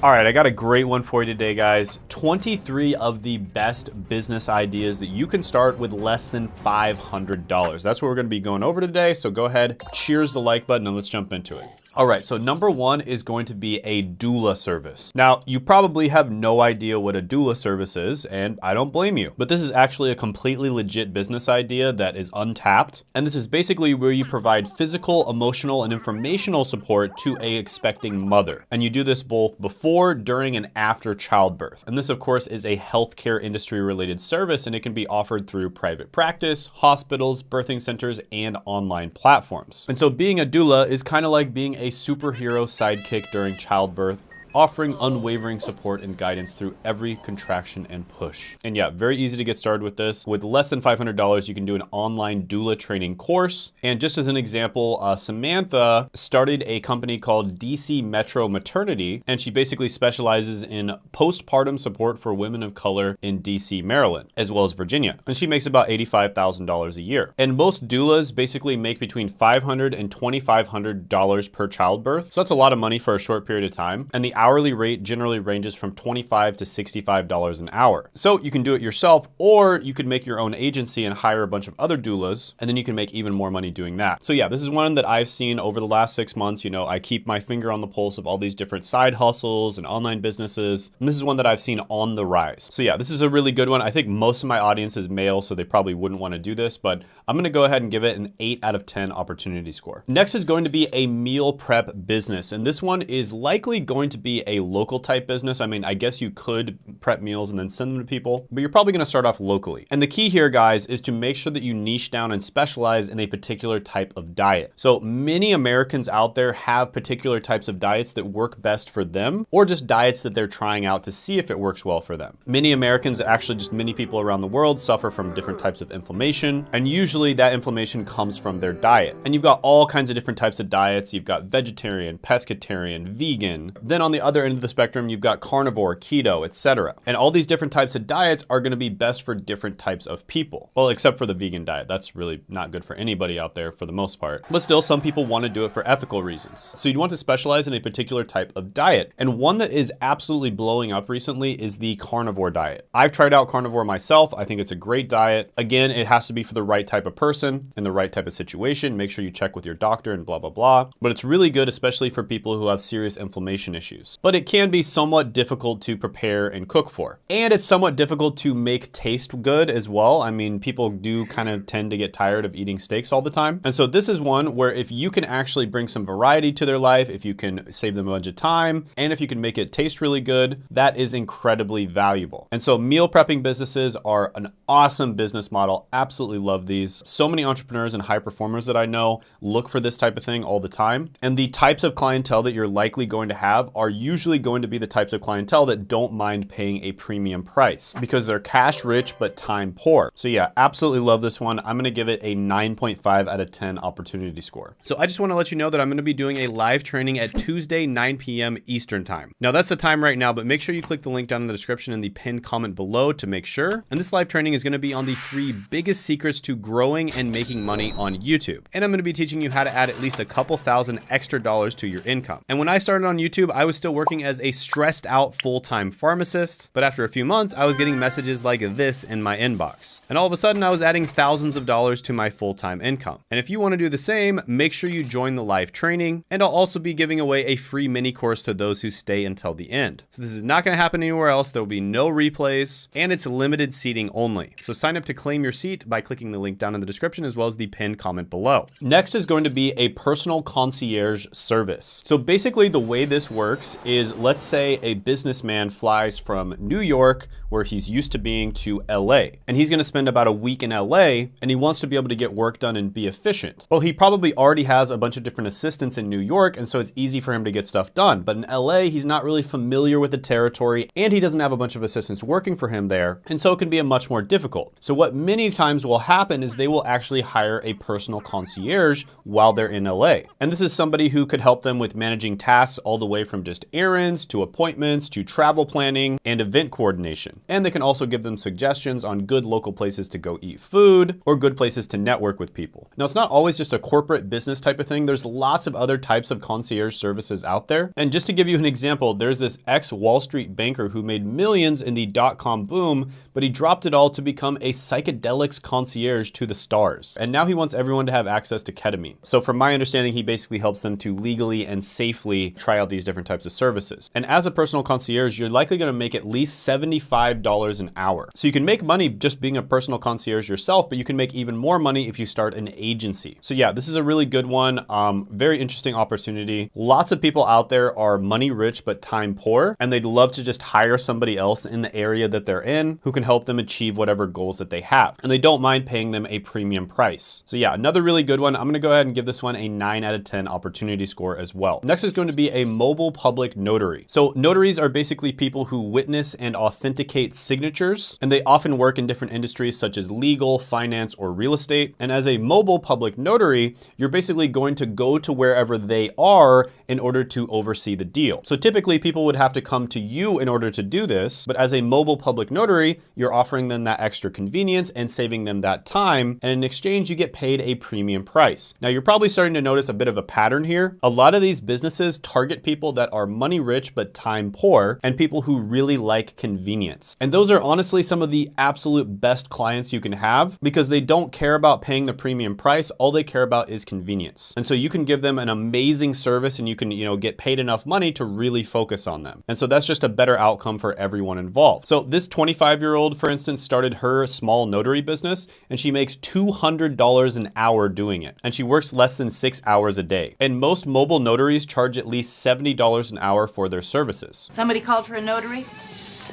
All right, I got a great one for you today, guys. 23 of the best business ideas that you can start with less than $500. That's what we're gonna be going over today. So go ahead, cheers the like button, and let's jump into it. All right, so number one is going to be a doula service. Now, you probably have no idea what a doula service is, and I don't blame you. But this is actually a completely legit business idea that is untapped. And this is basically where you provide physical, emotional, and informational support to a expecting mother. And you do this both before, during, and after childbirth. And this, of course, is a healthcare industry related service, and it can be offered through private practice, hospitals, birthing centers, and online platforms. And so being a doula is kind of like being a superhero sidekick during childbirth, offering unwavering support and guidance through every contraction and push. And yeah, very easy to get started with this. With less than $500, you can do an online doula training course. And just as an example, Samantha started a company called DC Metro Maternity, and she basically specializes in postpartum support for women of color in DC, Maryland, as well as Virginia. And she makes about $85,000 a year. And most doulas basically make between $500 and $2,500 per childbirth. So that's a lot of money for a short period of time. And the hourly rate generally ranges from $25 to $65 an hour. So you can do it yourself, or you could make your own agency and hire a bunch of other doulas, and then you can make even more money doing that. So yeah, this is one that I've seen over the last 6 months. You know, I keep my finger on the pulse of all these different side hustles and online businesses, and this is one that I've seen on the rise. So yeah, this is a really good one. I think most of my audience is male, so they probably wouldn't want to do this, but I'm gonna go ahead and give it an 8 out of 10 opportunity score. Next is going to be a meal prep business, and this one is likely going to be a local type business. I mean, I guess you could prep meals and then send them to people, but you're probably gonna start off locally. And the key here, guys, is to make sure that you niche down and specialize in a particular type of diet. So many Americans out there have particular types of diets that work best for them, or just diets that they're trying out to see if it works well for them. Many Americans, actually just many people around the world, suffer from different types of inflammation, and usually that inflammation comes from their diet. And you've got all kinds of different types of diets. You've got vegetarian, pescatarian, vegan. Then on the other end of the spectrum, you've got carnivore, keto, etc. And all these different types of diets are going to be best for different types of people. Well, except for the vegan diet. That's really not good for anybody out there for the most part. But still, some people want to do it for ethical reasons. So you'd want to specialize in a particular type of diet. And one that is absolutely blowing up recently is the carnivore diet. I've tried out carnivore myself. I think it's a great diet. Again, it has to be for the right type of person in the right type of situation. Make sure you check with your doctor and blah, blah, blah. But it's really good, especially for people who have serious inflammation issues. But it can be somewhat difficult to prepare and cook for. And it's somewhat difficult to make taste good as well. I mean, people do kind of tend to get tired of eating steaks all the time. And so this is one where if you can actually bring some variety to their life, if you can save them a bunch of time, and if you can make it taste really good, that is incredibly valuable. And so meal prepping businesses are an awesome business model. Absolutely love these. So many entrepreneurs and high performers that I know look for this type of thing all the time. And the types of clientele that you're likely going to have are usually going to be the types of clientele that don't mind paying a premium price because they're cash rich but time poor. So yeah, absolutely love this one. I'm gonna give it a 9.5 out of 10 opportunity score. So I just wanna let you know that I'm gonna be doing a live training at Tuesday, 9 p.m. Eastern time. Now that's the time right now, but make sure you click the link down in the description and the pinned comment below to make sure. And this live training is gonna be on the 3 biggest secrets to growing and making money on YouTube. And I'm gonna be teaching you how to add at least a couple thousand extra dollars to your income. And when I started on YouTube, I was still working as a stressed out full-time pharmacist, but after a few months, I was getting messages like this in my inbox. And all of a sudden, I was adding thousands of dollars to my full-time income. And if you want to do the same, make sure you join the live training, and I'll also be giving away a free mini course to those who stay until the end. So this is not going to happen anywhere else. There will be no replays, and it's limited seating only. So sign up to claim your seat by clicking the link down in the description as well as the pinned comment below. Next is going to be a personal concierge service. So basically the way this works is, let's say a businessman flies from New York, where he's used to being, to LA. And he's gonna spend about a week in LA, and he wants to be able to get work done and be efficient. Well, he probably already has a bunch of different assistants in New York, and so it's easy for him to get stuff done. But in LA, he's not really familiar with the territory, and he doesn't have a bunch of assistants working for him there, and so it can be a much more difficult. So what many times will happen is they will actually hire a personal concierge while they're in LA. And this is somebody who could help them with managing tasks all the way from just just errands, to appointments, to travel planning, and event coordination. And they can also give them suggestions on good local places to go eat food or good places to network with people. Now, it's not always just a corporate business type of thing. There's lots of other types of concierge services out there. And just to give you an example, there's this ex-Wall Street banker who made millions in the dot-com boom, but he dropped it all to become a psychedelics concierge to the stars. And now he wants everyone to have access to ketamine. So from my understanding, he basically helps them to legally and safely try out these different types of services. And as a personal concierge, you're likely going to make at least $75 an hour. So you can make money just being a personal concierge yourself, but you can make even more money if you start an agency. So yeah, this is a really good one. Very interesting opportunity. Lots of people out there are money rich, but time poor, and they'd love to just hire somebody else in the area that they're in who can help them achieve whatever goals that they have. And they don't mind paying them a premium price. So yeah, another really good one. I'm going to go ahead and give this one a 9 out of 10 opportunity score as well. Next is going to be a mobile public notary. So notaries are basically people who witness and authenticate signatures, and they often work in different industries such as legal, finance, or real estate. And as a mobile public notary, you're basically going to go to wherever they are in order to oversee the deal. So typically people would have to come to you in order to do this, but as a mobile public notary, you're offering them that extra convenience and saving them that time. And in exchange, you get paid a premium price. Now you're probably starting to notice a bit of a pattern here. A lot of these businesses target people that are money rich, but time poor, and people who really like convenience. And those are honestly some of the absolute best clients you can have because they don't care about paying the premium price. All they care about is convenience. And so you can give them an amazing service and you can, get paid enough money to really focus on them. And so that's just a better outcome for everyone involved. So this 25-year-old, for instance, started her small notary business and she makes $200 an hour doing it. And she works less than 6 hours a day. And most mobile notaries charge at least $70 an hour for their services. Somebody called for a notary?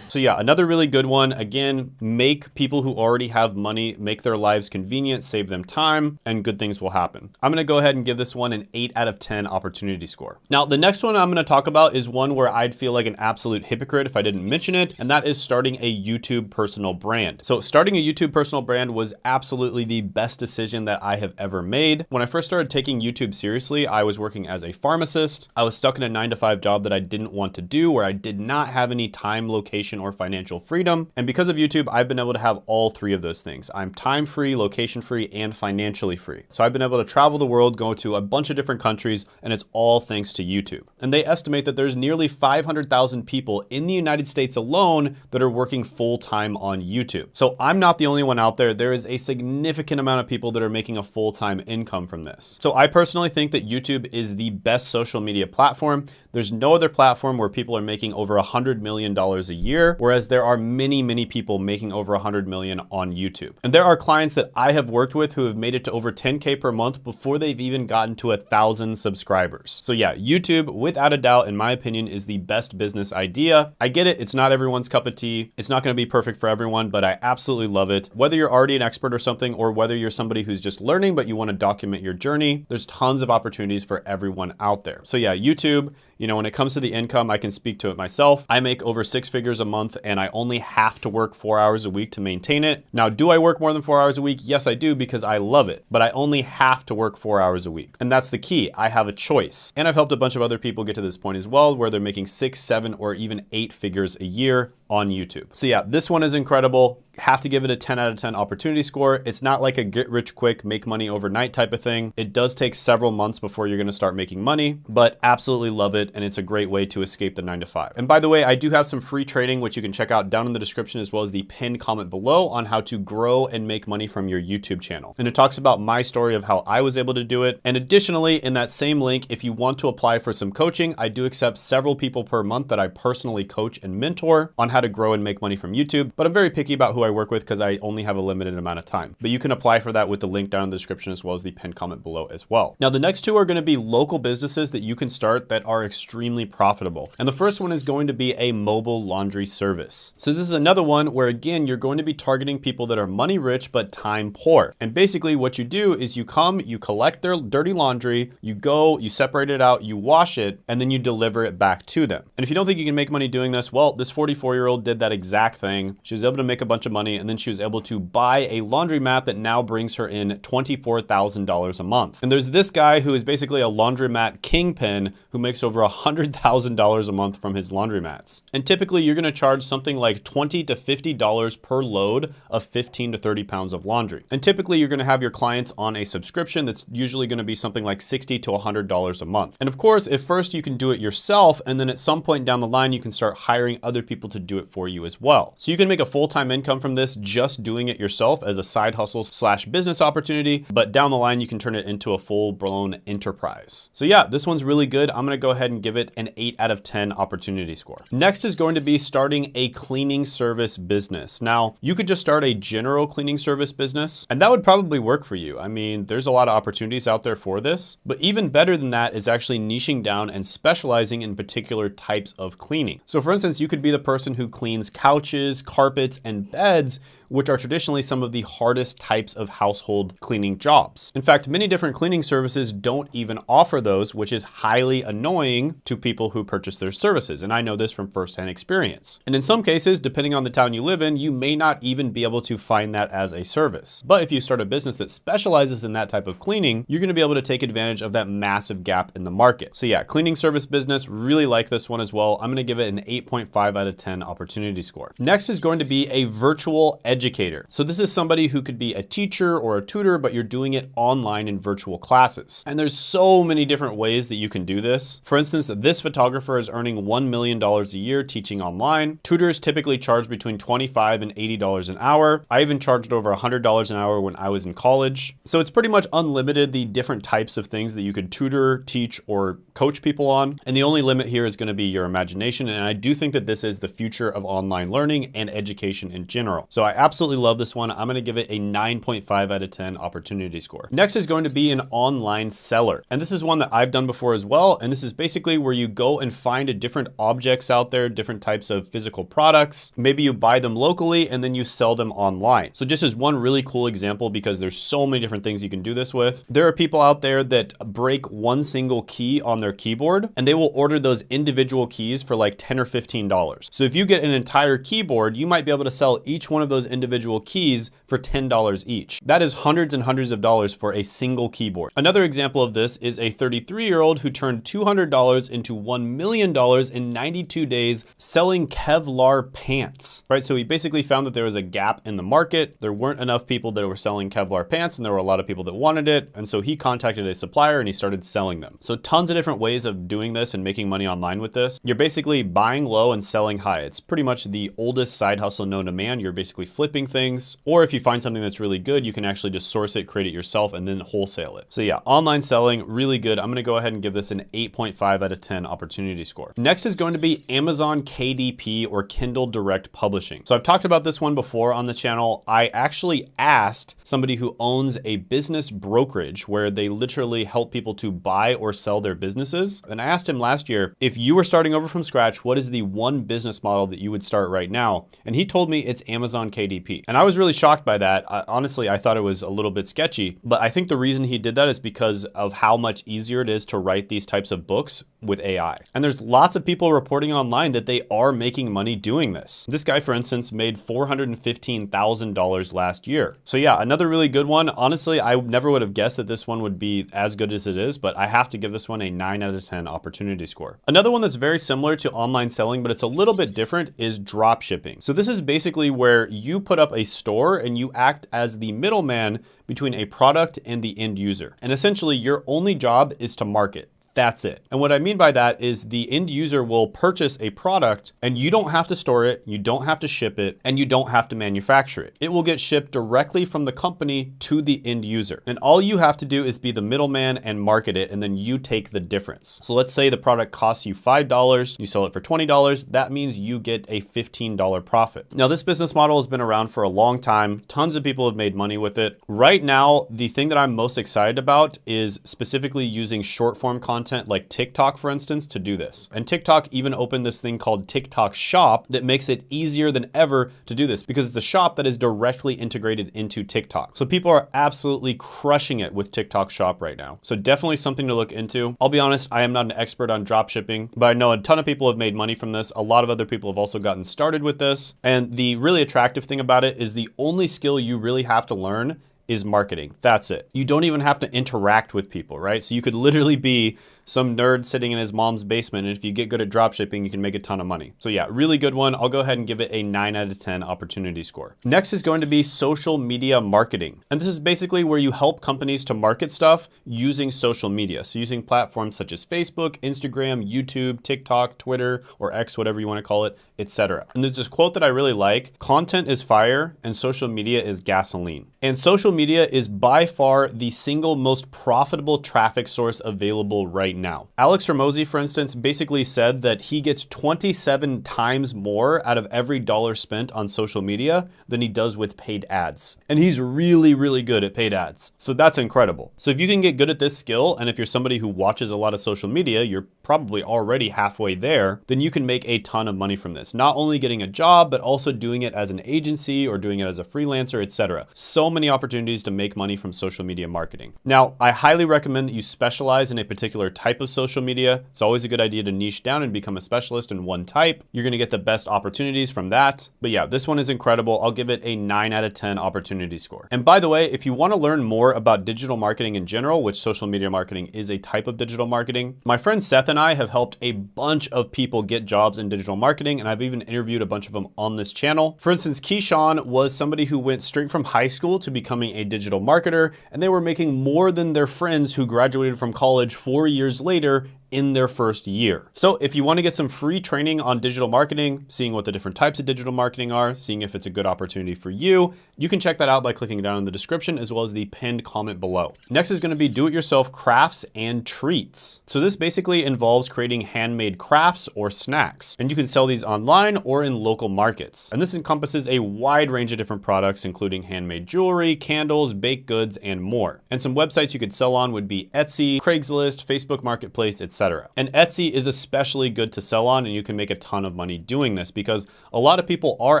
So yeah, another really good one. Again, make people who already have money, make their lives convenient, save them time, and good things will happen. I'm gonna go ahead and give this one an 8 out of 10 opportunity score. Now, the next one I'm gonna talk about is one where I'd feel like an absolute hypocrite if I didn't mention it, and that is starting a YouTube personal brand. So starting a YouTube personal brand was absolutely the best decision that I have ever made. When I first started taking YouTube seriously, I was working as a pharmacist. I was stuck in a 9-to-5 job that I didn't want to do, where I did not have any time, location, or financial freedom. And because of YouTube, I've been able to have all three of those things. I'm time free, location free, and financially free. So I've been able to travel the world, go to a bunch of different countries, and it's all thanks to YouTube. And they estimate that there's nearly 500,000 people in the United States alone that are working full-time on YouTube. So I'm not the only one out there. There is a significant amount of people that are making a full-time income from this. So I personally think that YouTube is the best social media platform. There's no other platform where people are making over $100 million a year, whereas there are many, many people making over 100 million on YouTube. And there are clients that I have worked with who have made it to over 10K per month before they've even gotten to 1,000 subscribers. So yeah, YouTube, without a doubt, in my opinion, is the best business idea. I get it, it's not everyone's cup of tea. It's not gonna be perfect for everyone, but I absolutely love it. Whether you're already an expert or something, or whether you're somebody who's just learning, but you wanna document your journey, there's tons of opportunities for everyone out there. So yeah, YouTube, when it comes to the income, I can speak to it myself. I make over 6 figures a month and I only have to work 4 hours a week to maintain it. Now, do I work more than 4 hours a week? Yes, I do, because I love it, but I only have to work 4 hours a week. And that's the key. I have a choice. And I've helped a bunch of other people get to this point as well, where they're making 6, 7, or even 8 figures a year on YouTube. So yeah, this one is incredible. Have to give it a 10 out of 10 opportunity score. It's not like a get rich quick, make money overnight type of thing. It does take several months before you're gonna start making money, but absolutely love it. And it's a great way to escape the 9-to-5. And by the way, I do have some free training, which you can check out down in the description, as well as the pinned comment below, on how to grow and make money from your YouTube channel. And it talks about my story of how I was able to do it. And additionally, in that same link, if you want to apply for some coaching, I do accept several people per month that I personally coach and mentor on how to grow and make money from YouTube. But I'm very picky about who I work with because I only have a limited amount of time. But you can apply for that with the link down in the description, as well as the pinned comment below as well. Now, the next two are going to be local businesses that you can start that are extremely profitable. And the first one is going to be a mobile laundry service. So this is another one where, again, you're going to be targeting people that are money rich but time poor. And basically what you do is you come, you collect their dirty laundry, you go, you separate it out, you wash it, and then you deliver it back to them. And if you don't think you can make money doing this, well, this 44-year-old 23-year-old did that exact thing. She was able to make a bunch of money, and then she was able to buy a laundromat that now brings her in $24,000 a month. And there's this guy who is basically a laundromat kingpin who makes over $100,000 a month from his laundromats. And typically you're gonna charge something like $20 to $50 per load of 15 to 30 pounds of laundry. And typically you're gonna have your clients on a subscription that's usually gonna be something like $60 to $100 a month. And of course, if first you can do it yourself, and then at some point down the line, you can start hiring other people to do it for you as well. So you can make a full-time income from this just doing it yourself as a side hustle slash business opportunity, but down the line, you can turn it into a full-blown enterprise. So yeah, this one's really good. I'm gonna go ahead and give it an 8 out of 10 opportunity score. Next is going to be starting a cleaning service business. Now, you could just start a general cleaning service business, and that would probably work for you. I mean, there's a lot of opportunities out there for this, but even better than that is actually niching down and specializing in particular types of cleaning. So for instance, you could be the person who cleans couches, carpets, and beds, which are traditionally some of the hardest types of household cleaning jobs. In fact, many different cleaning services don't even offer those, which is highly annoying to people who purchase their services. And I know this from firsthand experience. And in some cases, depending on the town you live in, you may not even be able to find that as a service. But if you start a business that specializes in that type of cleaning, you're gonna be able to take advantage of that massive gap in the market. So yeah, cleaning service business, really like this one as well. I'm gonna give it an 8.5 out of 10 opportunity score. Next is going to be a virtual educator. So this is somebody who could be a teacher or a tutor, but you're doing it online in virtual classes. And there's so many different ways that you can do this. For instance, this photographer is earning $1 million a year teaching online. Tutors typically charge between $25 and $80 an hour. I even charged over $100 an hour when I was in college. So it's pretty much unlimited, the different types of things that you could tutor, teach, or coach people on. And the only limit here is gonna be your imagination. And I do think that this is the future of online learning and education in general. So I absolutely love this one. I'm gonna give it a 9.5 out of 10 opportunity score. Next is going to be an online seller. And this is one that I've done before as well. And this is basically where you go and find different objects out there, different types of physical products. Maybe you buy them locally and then you sell them online. So just as one really cool example, because there's so many different things you can do this with. There are people out there that break one single key on their keyboard and they will order those individual keys for like $10 or $15. So if you get an entire keyboard, you might be able to sell each one of those individual keys for $10 each. That is hundreds and hundreds of dollars for a single keyboard. Another example of this is a 33-year-old who turned $200 into $1 million in 92 days selling Kevlar pants, right? So he basically found that there was a gap in the market. There weren't enough people that were selling Kevlar pants and there were a lot of people that wanted it. And so he contacted a supplier and he started selling them. So tons of different ways of doing this and making money online with this. You're basically buying low and selling high. It's pretty much the oldest side hustle known to man. You're basically flipping things, or if you find something that's really good, you can actually just source it, create it yourself, and then wholesale it. So yeah, online selling, really good. I'm gonna go ahead and give this an 8.5 out of 10 opportunity score. Next is going to be Amazon KDP or Kindle Direct Publishing. So I've talked about this one before on the channel. I actually asked somebody who owns a business brokerage where they literally help people to buy or sell their businesses. And I asked him last year, if you were starting over from scratch, what is the one business model that you would start right now? And he told me it's Amazon KDP. And I was really shocked by that. Honestly, I thought it was a little bit sketchy, but I think the reason he did that is because of how much easier it is to write these types of books with AI. And there's lots of people reporting online that they are making money doing this. This guy, for instance, made $415,000 last year. So yeah, another really good one. Honestly, I never would have guessed that this one would be as good as it is, but I have to give this one a 9 out of 10 opportunity score. Another one that's very similar to online selling, but it's a little bit different, is drop shipping. So this is basically where you put up a store and you act as the middleman between a product and the end user. And essentially your only job is to market. That's it. And what I mean by that is the end user will purchase a product and you don't have to store it, you don't have to ship it, and you don't have to manufacture it. It will get shipped directly from the company to the end user. And all you have to do is be the middleman and market it, and then you take the difference. So let's say the product costs you $5, you sell it for $20, that means you get a $15 profit. Now this business model has been around for a long time. Tons of people have made money with it. Right now, the thing that I'm most excited about is specifically using short form content content like TikTok, for instance, to do this. And TikTok even opened this thing called TikTok Shop that makes it easier than ever to do this because it's the shop that is directly integrated into TikTok. So people are absolutely crushing it with TikTok Shop right now. So definitely something to look into. I'll be honest, I am not an expert on drop shipping, but I know a ton of people have made money from this. A lot of other people have also gotten started with this. And the really attractive thing about it is the only skill you really have to learn is marketing. That's it. You don't even have to interact with people, right? So you could literally be some nerd sitting in his mom's basement, and if you get good at drop shipping, you can make a ton of money. So yeah, really good one. I'll go ahead and give it a 9 out of 10 opportunity score. Next is going to be social media marketing. And this is basically where you help companies to market stuff using social media. So using platforms such as Facebook, Instagram, YouTube, TikTok, Twitter, or X, whatever you want to call it, etc. And there's this quote that I really like: content is fire and social media is gasoline. And social media is by far the single most profitable traffic source available right now. Alex Hormozi, for instance, basically said that he gets 27 times more out of every dollar spent on social media than he does with paid ads. And he's really, really good at paid ads. So that's incredible. So if you can get good at this skill, and if you're somebody who watches a lot of social media, you're probably already halfway there, then you can make a ton of money from this. Not only getting a job, but also doing it as an agency or doing it as a freelancer, etc. So many opportunities to make money from social media marketing. Now, I highly recommend that you specialize in a particular type of social media. It's always a good idea to niche down and become a specialist in one type. You're gonna get the best opportunities from that. But yeah, this one is incredible. I'll give it a 9 out of 10 opportunity score. And by the way, if you wanna learn more about digital marketing in general, which social media marketing is a type of digital marketing, my friend Seth and I have helped a bunch of people get jobs in digital marketing, and I've even interviewed a bunch of them on this channel. For instance, Keyshawn was somebody who went straight from high school to becoming a digital marketer, and they were making more than their friends who graduated from college 4 years later in their first year. So if you want to get some free training on digital marketing, seeing what the different types of digital marketing are, seeing if it's a good opportunity for you, you can check that out by clicking down in the description as well as the pinned comment below. Next is going to be do-it-yourself crafts and treats. So this basically involves creating handmade crafts or snacks, and you can sell these online or in local markets. And this encompasses a wide range of different products, including handmade jewelry, candles, baked goods, and more. And some websites you could sell on would be Etsy, Craigslist, Facebook Marketplace, etc. And Etsy is especially good to sell on, and you can make a ton of money doing this because a lot of people are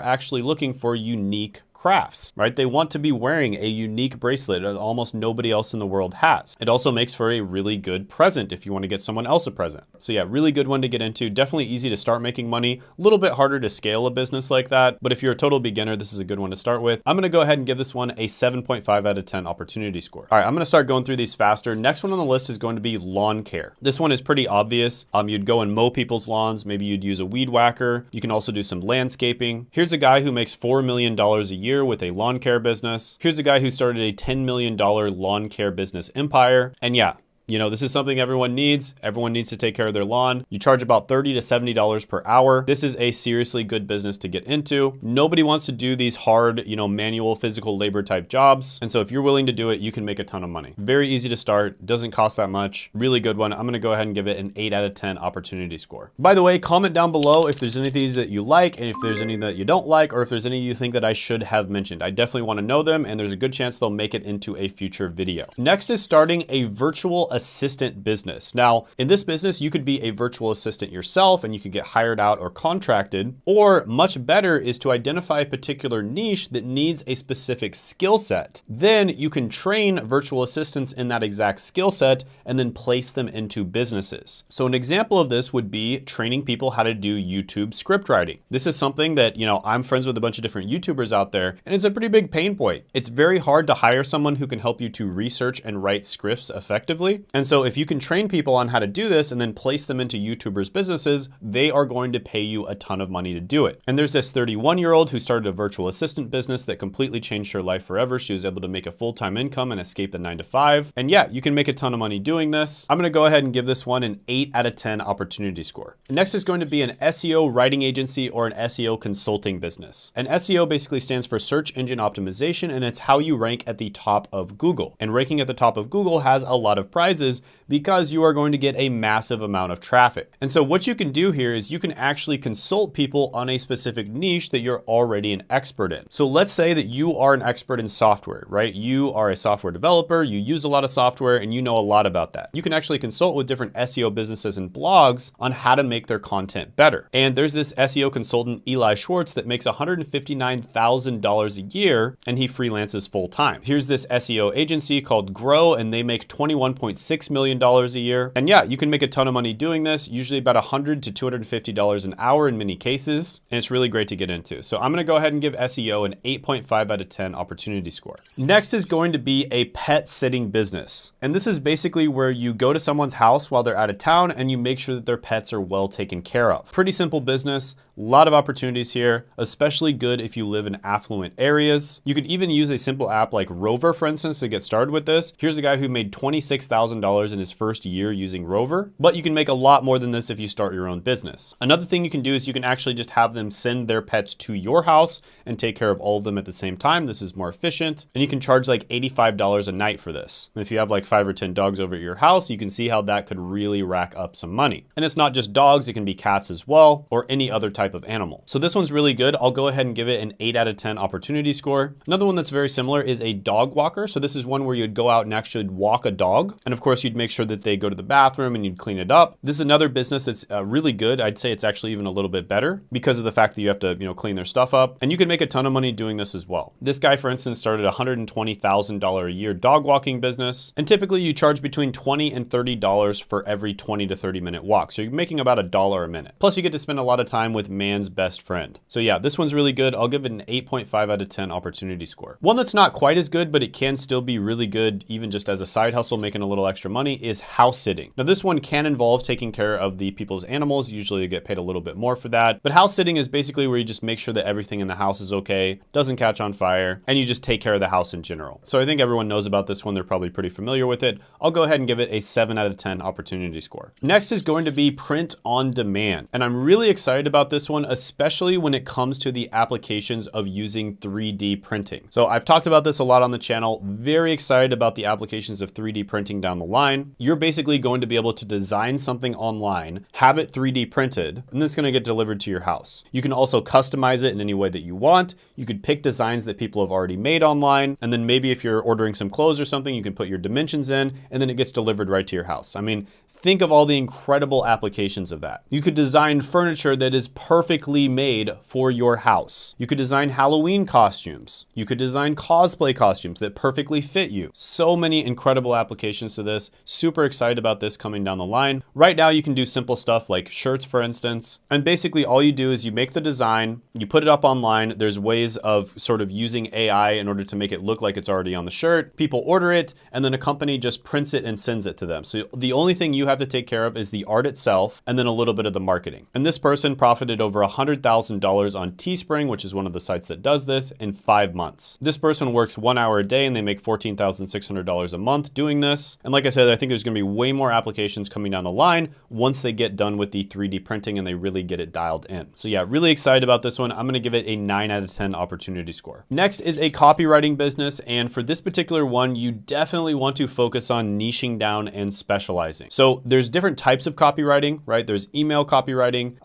actually looking for unique crafts, right? They want to be wearing a unique bracelet that almost nobody else in the world has. It also makes for a really good present if you want to get someone else a present. So yeah, really good one to get into. Definitely easy to start making money. A little bit harder to scale a business like that, but if you're a total beginner, this is a good one to start with. I'm gonna go ahead and give this one a 7.5 out of 10 opportunity score. All right, I'm gonna start going through these faster. Next one on the list is going to be lawn care. This one is pretty obvious. You'd go and mow people's lawns. Maybe you'd use a weed whacker. You can also do some landscaping. Here's a guy who makes $4 million a year with a lawn care business. Here's a guy who started a $10 million lawn care business empire. And yeah, you know, this is something everyone needs. Everyone needs to take care of their lawn. You charge about $30 to $70 per hour. This is a seriously good business to get into. Nobody wants to do these hard, you know, manual physical labor type jobs. And so if you're willing to do it, you can make a ton of money. Very easy to start, doesn't cost that much. Really good one. I'm gonna go ahead and give it an 8 out of 10 opportunity score. By the way, comment down below if there's any of these that you like, and if there's any that you don't like, or if there's any you think that I should have mentioned. I definitely wanna know them, and there's a good chance they'll make it into a future video. Next is starting a virtual assistant business. Now, in this business, you could be a virtual assistant yourself and you could get hired out or contracted, or much better is to identify a particular niche that needs a specific skill set. Then you can train virtual assistants in that exact skill set and then place them into businesses. So an example of this would be training people how to do YouTube script writing. This is something that, you know, I'm friends with a bunch of different YouTubers out there, and it's a pretty big pain point. It's very hard to hire someone who can help you to research and write scripts effectively. And so if you can train people on how to do this and then place them into YouTubers' businesses, they are going to pay you a ton of money to do it. And there's this 31-year-old who started a virtual assistant business that completely changed her life forever. She was able to make a full-time income and escape the 9-to-5. And yeah, you can make a ton of money doing this. I'm gonna go ahead and give this one an 8 out of 10 opportunity score. Next is going to be an SEO writing agency or an SEO consulting business. And SEO basically stands for search engine optimization, and it's how you rank at the top of Google. And ranking at the top of Google has a lot of prizes rises because you are going to get a massive amount of traffic. And so what you can do here is you can actually consult people on a specific niche that you're already an expert in. So let's say that you are an expert in software, right? You are a software developer, you use a lot of software, and you know a lot about that. You can actually consult with different SEO businesses and blogs on how to make their content better. And there's this SEO consultant, Eli Schwartz, that makes $159,000 a year, and he freelances full time. Here's this SEO agency called Grow, and they make $21.6 million a year. And yeah, you can make a ton of money doing this, usually about $100 to $250 an hour in many cases, and it's really great to get into. So I'm gonna go ahead and give SEO an 8.5 out of 10 opportunity score. Next is going to be a pet sitting business. And this is basically where you go to someone's house while they're out of town and you make sure that their pets are well taken care of. Pretty simple business. A lot of opportunities here, especially good if you live in affluent areas. You could even use a simple app like Rover, for instance, to get started with this. Here's a guy who made $26,000 in his first year using Rover, but you can make a lot more than this if you start your own business. Another thing you can do is you can actually just have them send their pets to your house and take care of all of them at the same time. This is more efficient, and you can charge like $85 a night for this. And if you have like 5 or 10 dogs over at your house, you can see how that could really rack up some money. And it's not just dogs, it can be cats as well, or any other type of animal. So this one's really good. I'll go ahead and give it an 8 out of 10 opportunity score. Another one that's very similar is a dog walker. So this is one where you'd go out and actually walk a dog. And of course, you'd make sure that they go to the bathroom and you'd clean it up. This is another business that's really good. I'd say it's actually even a little bit better because of the fact that you have to, clean their stuff up. And you can make a ton of money doing this as well. This guy, for instance, started a $120,000 a year dog walking business. And typically you charge between $20 and $30 for every 20 to 30 minute walk. So you're making about $1 a minute. Plus you get to spend a lot of time with man's best friend. So yeah, this one's really good. I'll give it an 8.5 out of 10 opportunity score. One that's not quite as good, but it can still be really good, even just as a side hustle, making a little extra money, is house sitting. Now this one can involve taking care of the people's animals. Usually you get paid a little bit more for that. But house sitting is basically where you just make sure that everything in the house is okay, doesn't catch on fire, and you just take care of the house in general. So I think everyone knows about this one. They're probably pretty familiar with it. I'll go ahead and give it a 7 out of 10 opportunity score. Next is going to be print on demand. And I'm really excited about this one, especially when it comes to the applications of using 3D printing. So I've talked about this a lot on the channel. Very excited about the applications of 3D printing down the line. You're basically going to be able to design something online, have it 3D printed, and it's going to get delivered to your house. You can also customize it in any way that you want. You could pick designs that people have already made online, and then maybe if you're ordering some clothes or something, you can put your dimensions in, and then it gets delivered right to your house. I mean, think of all the incredible applications of that. You could design furniture that is perfectly made for your house. You could design Halloween costumes. You could design cosplay costumes that perfectly fit you. So many incredible applications to this. Super excited about this coming down the line. Right now, you can do simple stuff like shirts, for instance. And basically all you do is you make the design, you put it up online. There's ways of sort of using AI in order to make it look like it's already on the shirt. People order it, and then a company just prints it and sends it to them. So the only thing you have to take care of is the art itself and then a little bit of the marketing. And this person profited over $100,000 on Teespring, which is one of the sites that does this, in 5 months. This person works 1 hour a day and they make $14,600 a month doing this. And like I said, I think there's gonna be way more applications coming down the line once they get done with the 3D printing and they really get it dialed in. So yeah, really excited about this one. I'm gonna give it a 9 out of 10 opportunity score. Next is a copywriting business. And for this particular one, you definitely want to focus on niching down and specializing. So there's different types of copywriting, right? There's email copywriting,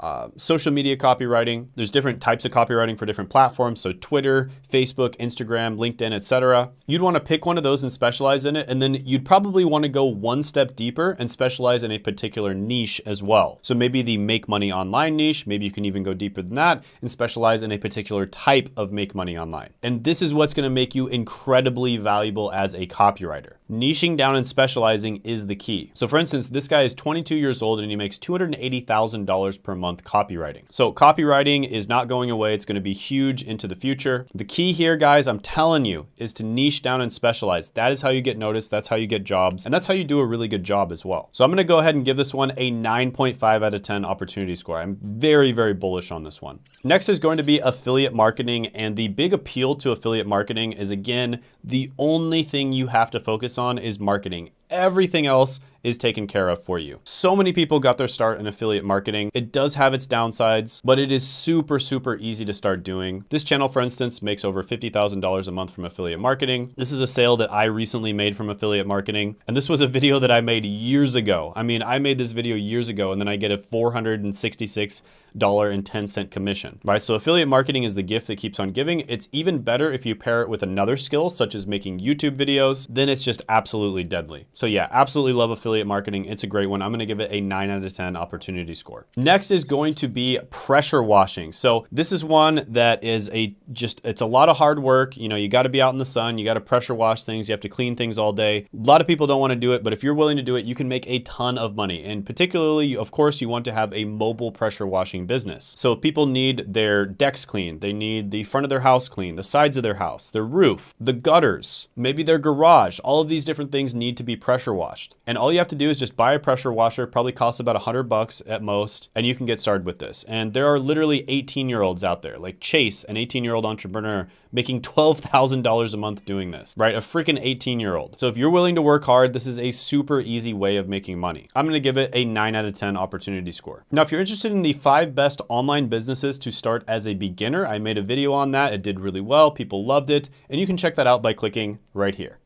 social media copywriting. There's different types of copywriting for different platforms. So Twitter, Facebook, Instagram, LinkedIn, etc. You'd want to pick one of those and specialize in it. And then you'd probably want to go one step deeper and specialize in a particular niche as well. So maybe the make money online niche, maybe you can even go deeper than that and specialize in a particular type of make money online. And this is what's going to make you incredibly valuable as a copywriter. Niching down and specializing is the key. So for instance, this guy is 22 years old and he makes $280,000 per month copywriting. So copywriting is not going away. It's going to be huge into the future. The key here, guys, I'm telling you, is to niche down and specialize. That is how you get noticed. That's how you get jobs. And that's how you do a really good job as well. So I'm going to go ahead and give this one a 9.5 out of 10 opportunity score. I'm very, very bullish on this one. Next is going to be affiliate marketing. And the big appeal to affiliate marketing is, again, the only thing you have to focus on is marketing. Everything else is taken care of for you. So many people got their start in affiliate marketing. It does have its downsides, but it is super, super easy to start doing. This channel, for instance, makes over $50,000 a month from affiliate marketing. This is a sale that I recently made from affiliate marketing. And this was a video that I made years ago. I mean, I made this video years ago and then I get a $466.10 commission, right? So affiliate marketing is the gift that keeps on giving. It's even better if you pair it with another skill, such as making YouTube videos, then it's just absolutely deadly. So yeah, absolutely love affiliate marketing. It's a great one. I'm gonna give it a 9 out of 10 opportunity score. Next is going to be pressure washing. So this is one that is it's a lot of hard work. You know, you gotta be out in the sun, you gotta pressure wash things, you have to clean things all day. A lot of people don't wanna do it, but if you're willing to do it, you can make a ton of money. And particularly, of course, you want to have a mobile pressure washing business. So people need their decks cleaned, they need the front of their house cleaned, the sides of their house, their roof, the gutters, maybe their garage. All of these different things need to be pressure washed. And all you have to do is just buy a pressure washer, probably costs about $100 at most, and you can get started with this. And there are literally 18-year-olds out there, like Chase, an 18-year-old entrepreneur, making $12,000 a month doing this, right? A freaking 18-year-old. So if you're willing to work hard, this is a super easy way of making money. I'm gonna give it a 9 out of 10 opportunity score. Now, if you're interested in the 5 best online businesses to start as a beginner, I made a video on that. It did really well. People loved it. And you can check that out by clicking right here.